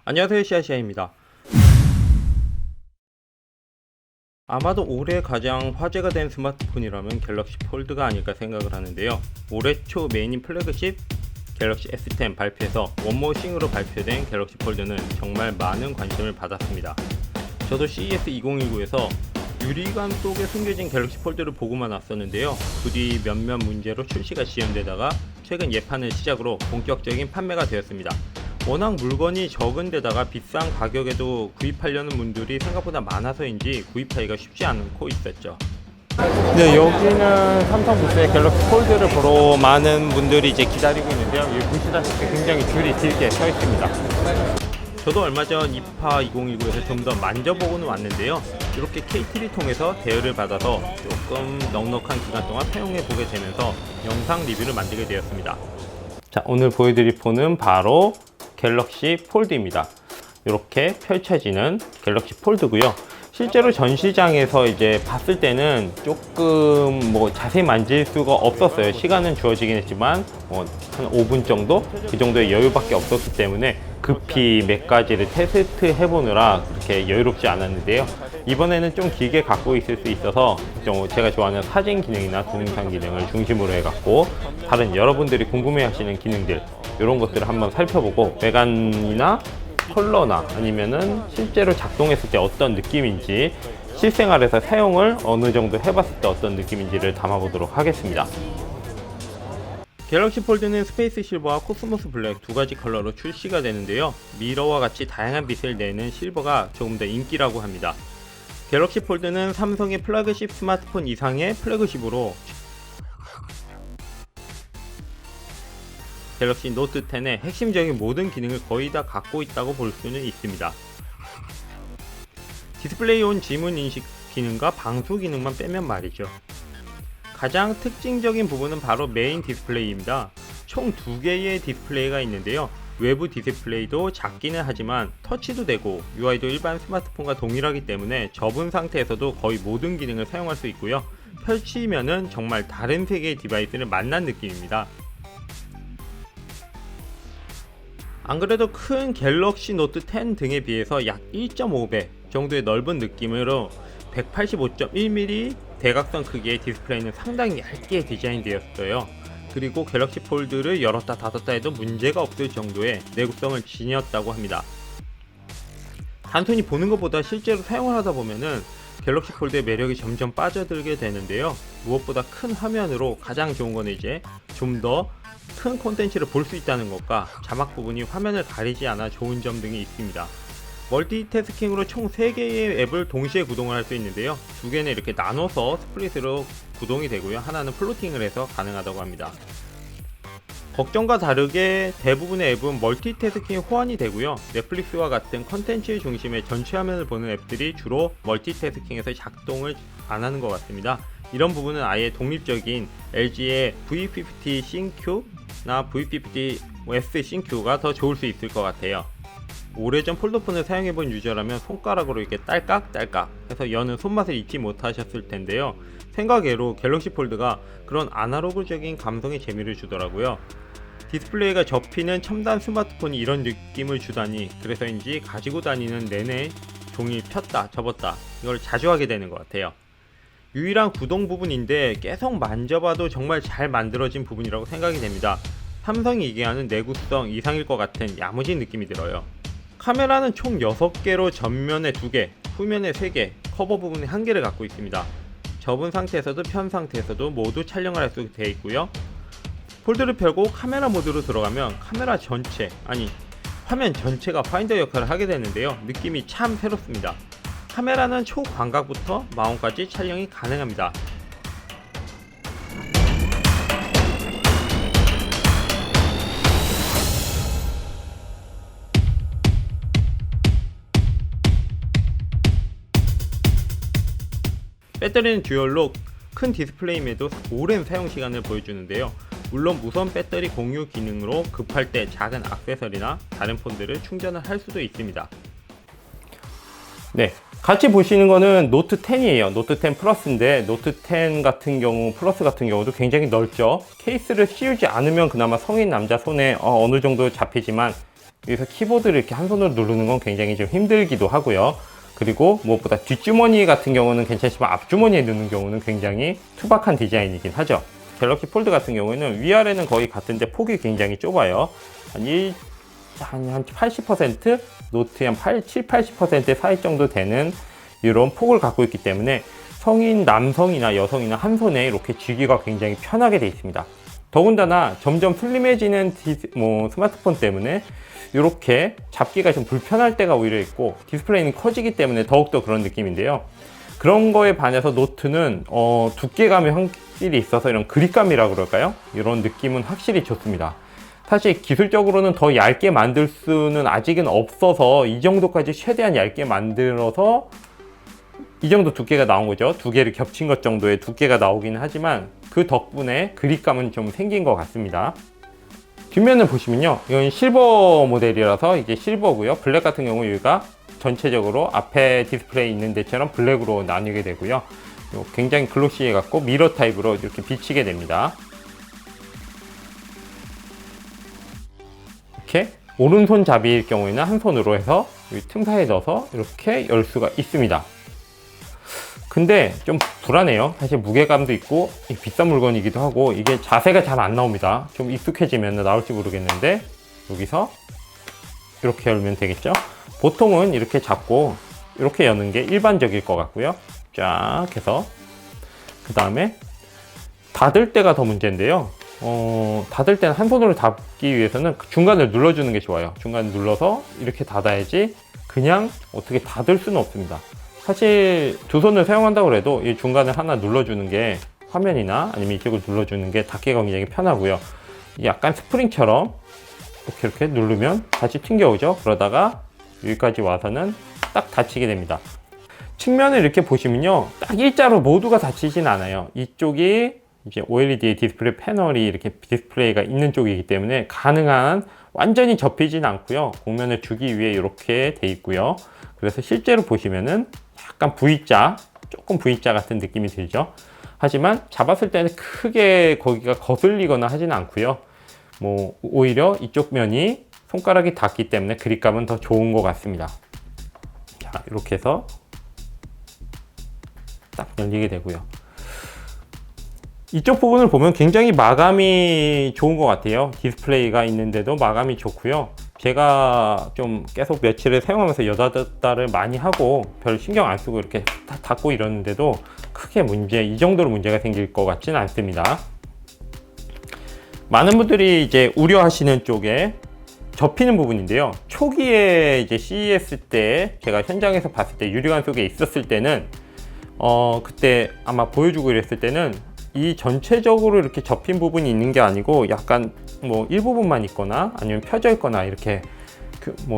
안녕하세요, 시아시아입니다. 아마도 올해 가장 화제가 된 스마트폰이라면 갤럭시 폴드가 아닐까 생각을 하는데요. 올해 초 메인인 플래그십 갤럭시 S10 발표에서 원모싱으로 발표된 갤럭시 폴드는 정말 많은 관심을 받았습니다. 저도 CES 2019에서 유리관 속에 숨겨진 갤럭시 폴드를 보고만 왔었는데요. 부디 몇몇 문제로 출시가 지연되다가 최근 예판을 시작으로 본격적인 판매가 되었습니다. 워낙 물건이 적은 데다가 비싼 가격에도 구입하려는 분들이 생각보다 많아서인지 구입하기가 쉽지 않고 있었죠. 네, 여기는 삼성 부스의 갤럭시 폴드를 보러 많은 분들이 이제 기다리고 있는데요. 여기 보시다시피 굉장히 줄이 길게 서 있습니다. 저도 얼마 전 이파 2019에서 좀 더 만져보고는 왔는데요. 이렇게 KT를 통해서 대여를 받아서 조금 넉넉한 기간 동안 사용해보게 되면서 영상 리뷰를 만들게 되었습니다. 자, 오늘 보여드릴 폰은 바로 갤럭시 폴드입니다. 이렇게 펼쳐지는 갤럭시 폴드고요. 실제로 전시장에서 이제 봤을 때는 조금 자세히 만질 수가 없었어요. 시간은 주어지긴 했지만 한 5분 정도? 그 정도의 여유밖에 없었기 때문에 급히 몇 가지를 테스트 해보느라 그렇게 여유롭지 않았는데요. 이번에는 좀 길게 갖고 있을 수 있어서 좀 제가 좋아하는 사진 기능이나 동영상 기능을 중심으로 해갖고 다른 여러분들이 궁금해하시는 기능들 이런 것들을 한번 살펴보고 외관이나 컬러나 아니면은 실제로 작동했을 때 어떤 느낌인지 실생활에서 사용을 어느 정도 해봤을 때 어떤 느낌인지를 담아보도록 하겠습니다. 갤럭시 폴드는 스페이스 실버와 코스모스 블랙 두 가지 컬러로 출시가 되는데요. 미러와 같이 다양한 빛을 내는 실버가 조금 더 인기라고 합니다. 갤럭시 폴드는 삼성의 플래그십 스마트폰 이상의 플래그십으로 갤럭시 노트 10의 핵심적인 모든 기능을 거의 다 갖고 있다고 볼 수는 있습니다. 디스플레이 온 지문 인식 기능과 방수 기능만 빼면 말이죠. 가장 특징적인 부분은 바로 메인 디스플레이입니다. 총 2개의 디스플레이가 있는데요. 외부 디스플레이도 작기는 하지만 터치도 되고 UI도 일반 스마트폰과 동일하기 때문에 접은 상태에서도 거의 모든 기능을 사용할 수 있고요. 펼치면은 정말 다른 세계의 디바이스를 만난 느낌입니다. 안 그래도 큰 갤럭시 노트 10 등에 비해서 약 1.5배 정도의 넓은 느낌으로 185.1mm 대각선 크기의 디스플레이는 상당히 얇게 디자인되었어요. 그리고 갤럭시 폴드를 열었다 닫았다 해도 문제가 없을 정도의 내구성을 지녔다고 합니다. 단순히 보는 것보다 실제로 사용을 하다 보면은 갤럭시 폴드의 매력이 점점 빠져들게 되는데요. 무엇보다 큰 화면으로 가장 좋은 건 이제 좀 더 큰 콘텐츠를 볼 수 있다는 것과 자막 부분이 화면을 가리지 않아 좋은 점 등이 있습니다. 멀티태스킹으로 총 3개의 앱을 동시에 구동을 할 수 있는데요. 2개는 이렇게 나눠서 스플릿으로 구동이 되고요. 하나는 플로팅을 해서 가능하다고 합니다. 걱정과 다르게 대부분의 앱은 멀티태스킹 호환이 되고요. 넷플릭스와 같은 컨텐츠 중심의 전체 화면을 보는 앱들이 주로 멀티태스킹에서 작동을 안 하는 것 같습니다. 이런 부분은 아예 독립적인 LG의 V50 싱큐나 V50 S 싱큐가 더 좋을 수 있을 것 같아요. 오래전 폴더폰을 사용해본 유저라면 손가락으로 이렇게 딸깍딸깍 해서 여는 손맛을 잊지 못하셨을 텐데요. 생각외로 갤럭시 폴드가 그런 아날로그적인 감성의 재미를 주더라고요. 디스플레이가 접히는 첨단 스마트폰이 이런 느낌을 주다니 그래서인지 가지고 다니는 내내 종일 폈다 접었다 이걸 자주 하게 되는 것 같아요. 유일한 구동 부분인데 계속 만져봐도 정말 잘 만들어진 부분이라고 생각이 됩니다. 삼성이 얘기하는 내구성 이상일 것 같은 야무진 느낌이 들어요. 카메라는 총 6개로 전면에 2개, 후면에 3개, 커버 부분에 1개를 갖고 있습니다. 접은 상태에서도 편 상태에서도 모두 촬영을 할 수 되어 있고요. 폴드를 펴고 카메라 모드로 들어가면 카메라 전체, 화면 전체가 파인더 역할을 하게 되는데요. 느낌이 참 새롭습니다. 카메라는 초광각부터 마운까지 촬영이 가능합니다. 배터리는 듀얼로 큰 디스플레이임에도 오랜 사용 시간을 보여주는데요. 물론 무선 배터리 공유 기능으로 급할 때 작은 액세서리나 다른 폰들을 충전을 할 수도 있습니다. 네, 같이 보시는 거는 노트 10이에요. 노트 10 플러스인데 노트 10 같은 경우 플러스 같은 경우도 굉장히 넓죠. 케이스를 씌우지 않으면 그나마 성인 남자 손에 어느 정도 잡히지만 여기서 키보드를 이렇게 한 손으로 누르는 건 굉장히 좀 힘들기도 하고요. 그리고 무엇보다 뒷주머니 같은 경우는 괜찮지만 앞주머니에 넣는 경우는 굉장히 투박한 디자인이긴 하죠. 갤럭시 폴드 같은 경우에는 위아래는 거의 같은데 폭이 굉장히 좁아요. 한 80%? 노트의 한 70-80% 사이 정도 되는 이런 폭을 갖고 있기 때문에 성인 남성이나 여성이나 한 손에 이렇게 쥐기가 굉장히 편하게 되어 있습니다. 더군다나 점점 슬림해지는 스마트폰 때문에 이렇게 잡기가 좀 불편할 때가 오히려 있고 디스플레이는 커지기 때문에 더욱더 그런 느낌인데요. 그런 거에 반해서 노트는 두께감이 확실히 있어서 이런 그립감이라고 그럴까요? 이런 느낌은 확실히 좋습니다. 사실 기술적으로는 더 얇게 만들 수는 아직은 없어서 이 정도까지 최대한 얇게 만들어서 이 정도 두께가 나온 거죠. 두 개를 겹친 것 정도의 두께가 나오긴 하지만 그 덕분에 그립감은 좀 생긴 것 같습니다. 뒷면을 보시면요, 이건 실버 모델이라서 이게 실버고요. 블랙 같은 경우 여기가 전체적으로 앞에 디스플레이 있는 데처럼 블랙으로 나뉘게 되고요. 굉장히 글로시해 갖고 미러 타입으로 이렇게 비치게 됩니다. 이렇게 오른손 잡이일 경우에는 한 손으로 해서 틈 사이에 넣어서 이렇게 열 수가 있습니다. 근데 좀 불안해요. 사실 무게감도 있고 비싼 물건이기도 하고 이게 자세가 잘 안 나옵니다. 좀 익숙해지면 나올지 모르겠는데 여기서 이렇게 열면 되겠죠. 보통은 이렇게 잡고 이렇게 여는 게 일반적일 것 같고요. 쫙 해서 그 다음에 닫을 때가 더 문제인데요. 닫을 때는 한 손으로 닫기 위해서는 중간을 눌러주는 게 좋아요. 중간을 눌러서 이렇게 닫아야지 그냥 어떻게 닫을 수는 없습니다. 사실 두 손을 사용한다고 해도 이 중간을 하나 눌러주는 게 화면이나 아니면 이쪽을 눌러주는 게 닫기가 굉장히 편하고요. 약간 스프링처럼 이렇게 누르면 다시 튕겨오죠. 그러다가 여기까지 와서는 딱 닫히게 됩니다. 측면을 이렇게 보시면요, 딱 일자로 모두가 닫히진 않아요. 이쪽이 이제 OLED 디스플레이 패널이 이렇게 디스플레이가 있는 쪽이기 때문에 가능한 완전히 접히진 않고요. 공면을 주기 위해 이렇게 돼 있고요. 그래서 실제로 보시면은 약간 V자, 조금 V자 같은 느낌이 들죠. 하지만 잡았을 때는 크게 거기가 거슬리거나 하진 않고요. 오히려 이쪽 면이 손가락이 닿기 때문에 그립감은 더 좋은 것 같습니다. 자, 이렇게 해서 딱 열리게 되고요. 이쪽 부분을 보면 굉장히 마감이 좋은 것 같아요. 디스플레이가 있는데도 마감이 좋고요. 제가 좀 계속 며칠을 사용하면서 여닫다를 많이 하고 별 신경 안 쓰고 이렇게 닫고 이러는데도 크게 이 정도로 문제가 생길 것 같지는 않습니다. 많은 분들이 이제 우려하시는 쪽에 접히는 부분인데요. 초기에 이제 CES 때 제가 현장에서 봤을 때 유리관 속에 있었을 때는 그때 아마 보여주고 이랬을 때는 이 전체적으로 이렇게 접힌 부분이 있는 게 아니고 약간 일부분만 있거나 아니면 펴져 있거나 이렇게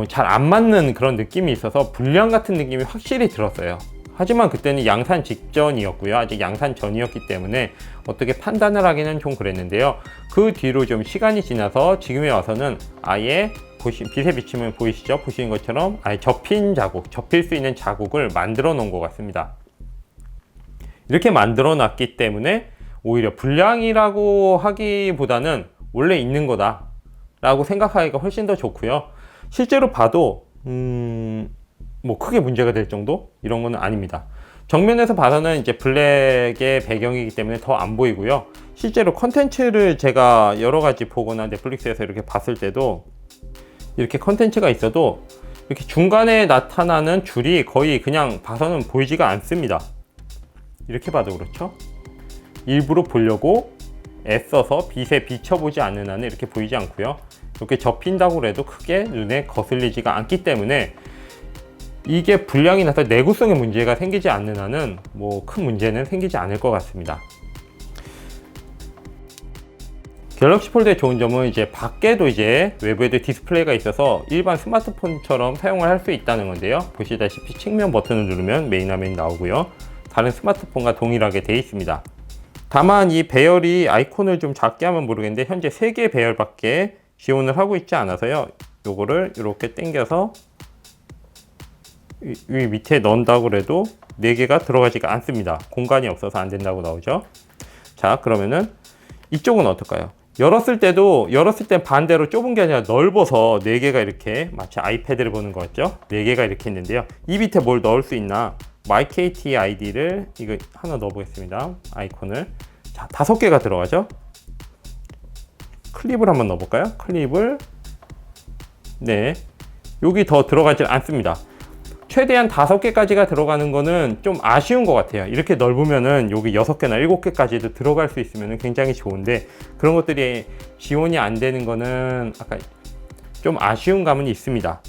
잘 안 맞는 그런 느낌이 있어서 불량 같은 느낌이 확실히 들었어요. 하지만 그때는 양산 직전이었고요. 아직 양산 전이었기 때문에 어떻게 판단을 하기는 좀 그랬는데요. 그 뒤로 좀 시간이 지나서 지금에 와서는 아예 빛에 비치면 보이시죠? 보시는 것처럼 아예 접힌 자국, 접힐 수 있는 자국을 만들어 놓은 것 같습니다. 이렇게 만들어 놨기 때문에 오히려 불량이라고 하기보다는 원래 있는 거다 라고 생각하기가 훨씬 더 좋고요. 실제로 봐도 크게 문제가 될 정도? 이런 거는 아닙니다. 정면에서 봐서는 이제 블랙의 배경이기 때문에 더 안 보이고요. 실제로 컨텐츠를 제가 여러 가지 보거나 넷플릭스에서 이렇게 봤을 때도 이렇게 컨텐츠가 있어도 이렇게 중간에 나타나는 줄이 거의 그냥 봐서는 보이지가 않습니다. 이렇게 봐도 그렇죠. 일부러 보려고 애써서 빛에 비춰보지 않는 한은 이렇게 보이지 않고요. 이렇게 접힌다고 해도 크게 눈에 거슬리지가 않기 때문에 이게 불량이 나서 내구성에 문제가 생기지 않는 한은 큰 문제는 생기지 않을 것 같습니다. 갤럭시 폴드의 좋은 점은 이제 밖에도 이제 외부에도 디스플레이가 있어서 일반 스마트폰처럼 사용을 할 수 있다는 건데요. 보시다시피 측면 버튼을 누르면 메인 화면이 나오고요. 다른 스마트폰과 동일하게 되어 있습니다. 다만 이 배열이 아이콘을 좀 작게 하면 모르겠는데 현재 3개의 배열밖에 지원을 하고 있지 않아서요. 요거를 이렇게 당겨서 위 밑에 넣는다고 해도 4개가 들어가지가 않습니다. 공간이 없어서 안 된다고 나오죠. 자, 그러면은 이쪽은 어떨까요? 열었을 땐 반대로 좁은 게 아니라 넓어서 4개가 이렇게 마치 아이패드를 보는 것 같죠? 4개가 이렇게 있는데요. 이 밑에 뭘 넣을 수 있나? myKT 아이디를 이거 하나 넣어 보겠습니다. 아이콘을. 자, 5개가 들어가죠? 클립을 한번 넣어 볼까요? 클립을. 네. 여기 더 들어가질 않습니다. 최대한 5개까지가 들어가는 거는 좀 아쉬운 것 같아요. 이렇게 넓으면은 여기 6개나 7개까지도 들어갈 수 있으면 굉장히 좋은데, 그런 것들이 지원이 안 되는 거는 아까 좀 아쉬운 감은 있습니다.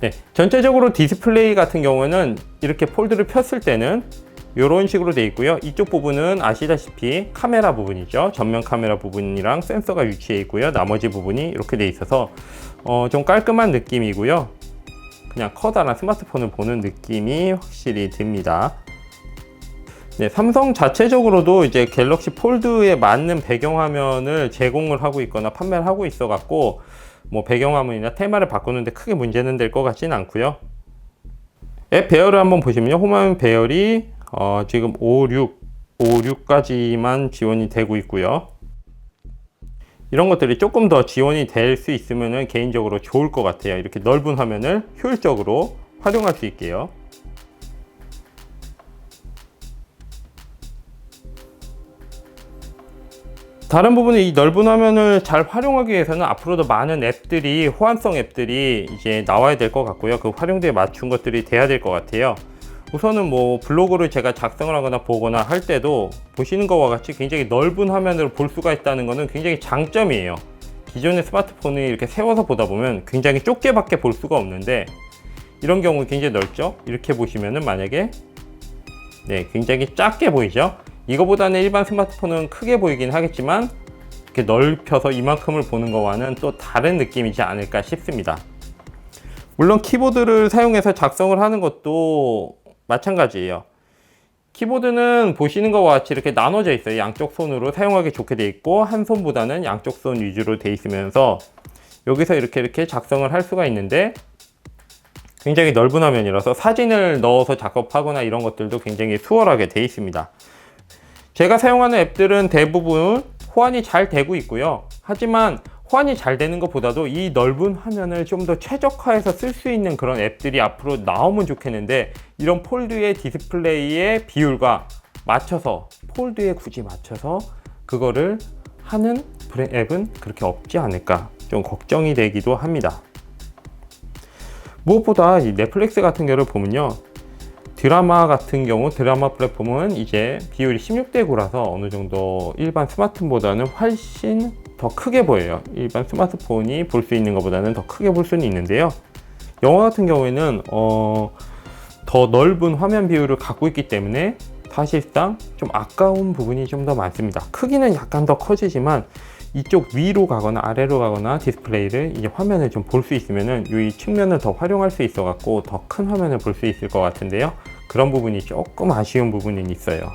네, 전체적으로 디스플레이 같은 경우는 이렇게 폴드를 폈을 때는 이런 식으로 되어 있고요. 이쪽 부분은 아시다시피 카메라 부분이죠. 전면 카메라 부분이랑 센서가 위치해 있고요. 나머지 부분이 이렇게 되어 있어서 좀 깔끔한 느낌이고요. 그냥 커다란 스마트폰을 보는 느낌이 확실히 듭니다. 네, 삼성 자체적으로도 이제 갤럭시 폴드에 맞는 배경화면을 제공을 하고 있거나 판매를 하고 있어 갖고 뭐 배경화면이나 테마를 바꾸는데 크게 문제는 될 것 같지는 않고요. 앱 배열을 한번 보시면요. 홈화면 배열이 지금 56까지만 지원이 되고 있고요. 이런 것들이 조금 더 지원이 될 수 있으면 개인적으로 좋을 것 같아요. 이렇게 넓은 화면을 효율적으로 활용할 수 있게요. 다른 부분은 이 넓은 화면을 잘 활용하기 위해서는 앞으로도 많은 앱들이, 호환성 앱들이 이제 나와야 될 것 같고요. 그 활용도에 맞춘 것들이 돼야 될 것 같아요. 우선은 뭐 블로그를 제가 작성을 하거나 보거나 할 때도 보시는 것과 같이 굉장히 넓은 화면으로 볼 수가 있다는 것은 굉장히 장점이에요. 기존의 스마트폰을 이렇게 세워서 보다 보면 굉장히 좁게밖에 볼 수가 없는데, 이런 경우 굉장히 넓죠? 이렇게 보시면은 만약에 네, 굉장히 작게 보이죠? 이거보다는 일반 스마트폰은 크게 보이긴 하겠지만 이렇게 넓혀서 이만큼을 보는 것과는 또 다른 느낌이지 않을까 싶습니다. 물론 키보드를 사용해서 작성을 하는 것도 마찬가지예요. 키보드는 보시는 것과 같이 이렇게 나눠져 있어요. 양쪽 손으로 사용하기 좋게 되어 있고, 한 손보다는 양쪽 손 위주로 되어 있으면서 여기서 이렇게 작성을 할 수가 있는데, 굉장히 넓은 화면이라서 사진을 넣어서 작업하거나 이런 것들도 굉장히 수월하게 되어 있습니다. 제가 사용하는 앱들은 대부분 호환이 잘 되고 있고요. 하지만 호환이 잘 되는 것보다도 이 넓은 화면을 좀 더 최적화해서 쓸 수 있는 그런 앱들이 앞으로 나오면 좋겠는데, 이런 폴드의 디스플레이의 비율과 맞춰서, 폴드에 굳이 맞춰서 그거를 하는 앱은 그렇게 없지 않을까 좀 걱정이 되기도 합니다. 무엇보다 이 넷플릭스 같은 경우를 보면요, 드라마 같은 경우, 드라마 플랫폼은 이제 비율이 16대 9라서 어느 정도 일반 스마트폰보다는 훨씬 더 크게 보여요. 일반 스마트폰이 볼 수 있는 것보다는 더 크게 볼 수는 있는데요. 영화 같은 경우에는 더 넓은 화면 비율을 갖고 있기 때문에 사실상 좀 아까운 부분이 좀 더 많습니다. 크기는 약간 더 커지지만 이쪽 위로 가거나 아래로 가거나 디스플레이를, 이제 화면을 좀 볼 수 있으면은 이 측면을 더 활용할 수 있어 갖고 더 큰 화면을 볼 수 있을 것 같은데요. 그런 부분이 조금 아쉬운 부분은 있어요.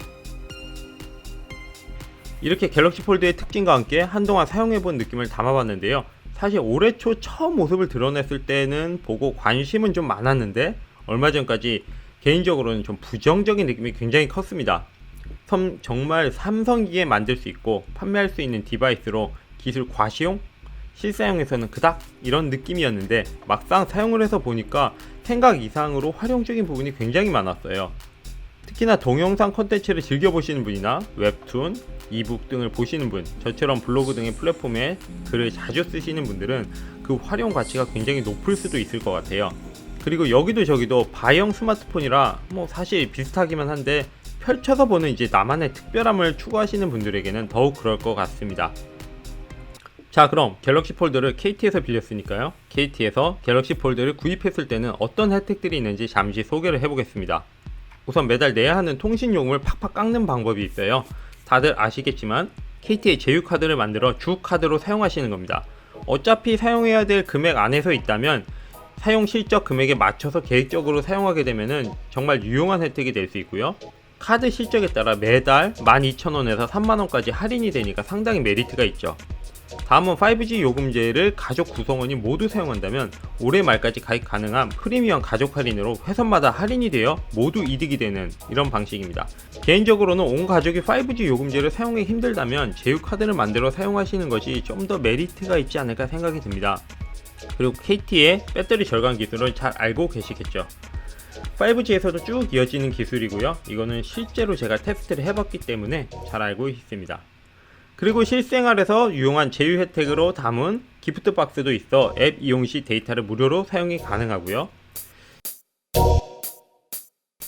이렇게 갤럭시 폴드의 특징과 함께 한동안 사용해본 느낌을 담아봤는데요. 사실 올해 초 처음 모습을 드러냈을 때는 보고 관심은 좀 많았는데, 얼마 전까지 개인적으로는 좀 부정적인 느낌이 굉장히 컸습니다. 정말 삼성기에 만들 수 있고 판매할 수 있는 디바이스로 기술 과시용? 실사용에서는 그닥 이런 느낌이었는데, 막상 사용을 해서 보니까 생각 이상으로 활용적인 부분이 굉장히 많았어요. 특히나 동영상 콘텐츠를 즐겨보시는 분이나 웹툰, 이북 등을 보시는 분, 저처럼 블로그 등의 플랫폼에 글을 자주 쓰시는 분들은 그 활용 가치가 굉장히 높을 수도 있을 것 같아요. 그리고 여기도 저기도 바이형 스마트폰이라 뭐 사실 비슷하기만 한데, 펼쳐서 보는 이제 나만의 특별함을 추구하시는 분들에게는 더욱 그럴 것 같습니다. 자, 그럼 갤럭시 폴드를 KT에서 빌렸으니까요. KT에서 갤럭시 폴드를 구입했을 때는 어떤 혜택들이 있는지 잠시 소개를 해보겠습니다. 우선 매달 내야 하는 통신요금을 팍팍 깎는 방법이 있어요. 다들 아시겠지만 KT의 제휴카드를 만들어 주카드로 사용하시는 겁니다. 어차피 사용해야 될 금액 안에서 있다면 사용 실적 금액에 맞춰서 계획적으로 사용하게 되면 정말 유용한 혜택이 될 수 있고요. 카드 실적에 따라 매달 12,000원에서 30,000원까지 할인이 되니까 상당히 메리트가 있죠. 다음은 5G 요금제를 가족 구성원이 모두 사용한다면 올해 말까지 가입 가능한 프리미엄 가족 할인으로 회선마다 할인이 되어 모두 이득이 되는 이런 방식입니다. 개인적으로는 온 가족이 5G 요금제를 사용하기 힘들다면 제휴카드를 만들어 사용하시는 것이 좀 더 메리트가 있지 않을까 생각이 듭니다. 그리고 KT의 배터리 절감 기술은 잘 알고 계시겠죠. 5G에서도 쭉 이어지는 기술이고요. 이거는 실제로 제가 테스트를 해봤기 때문에 잘 알고 있습니다. 그리고 실생활에서 유용한 제휴 혜택으로 담은 기프트 박스도 있어 앱 이용 시 데이터를 무료로 사용이 가능하고요.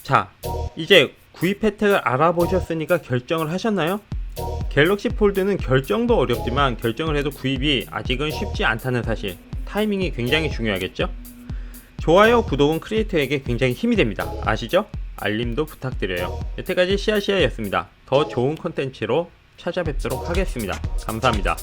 자, 이제 구입 혜택을 알아보셨으니까 결정을 하셨나요? 갤럭시 폴드는 결정도 어렵지만 결정을 해도 구입이 아직은 쉽지 않다는 사실, 타이밍이 굉장히 중요하겠죠? 좋아요, 구독은 크리에이터에게 굉장히 힘이 됩니다. 아시죠? 알림도 부탁드려요. 여태까지 시아시아였습니다. 더 좋은 콘텐츠로 찾아뵙도록 하겠습니다. 감사합니다.